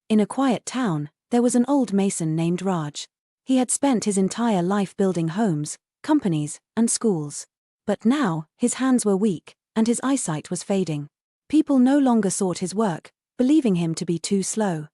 In a quiet town, there was an old mason named Raj. He had spent his entire life building homes, companies, and schools. But now, his hands were weak, and his eyesight was fading. People no longer sought his work, believing him to be too slow.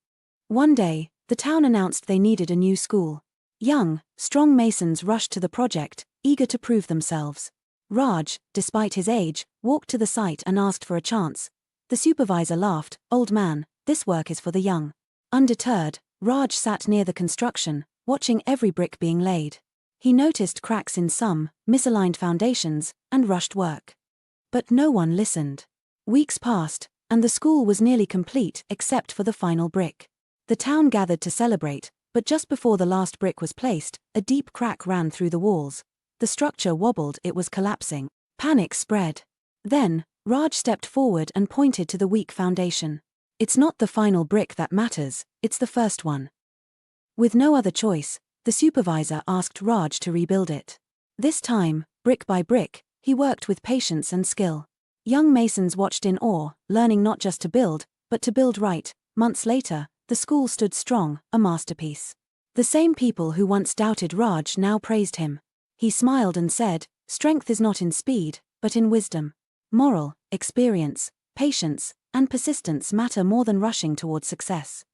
One day, the town announced they needed a new school. Young, strong masons rushed to the project, eager to prove themselves. Raj, despite his age, walked to the site and asked for a chance. The supervisor laughed, "Old man, this work is for the young." Undeterred, Raj sat near the construction, watching every brick being laid. He noticed cracks in some, misaligned foundations, and rushed work. But no one listened. Weeks passed, and the school was nearly complete except for the final brick. The town gathered to celebrate, but just before the last brick was placed, a deep crack ran through the walls. The structure wobbled, it was collapsing. Panic spread. Then, Raj stepped forward and pointed to the weak foundation. "It's not the final brick that matters, it's the first one." With no other choice, the supervisor asked Raj to rebuild it. This time, brick by brick, he worked with patience and skill. Young masons watched in awe, learning not just to build, but to build right. Months later, the school stood strong, a masterpiece. The same people who once doubted Raj now praised him. He smiled and said, "Strength is not in speed, but in wisdom. Moral, experience, patience, and persistence matter more than rushing toward success."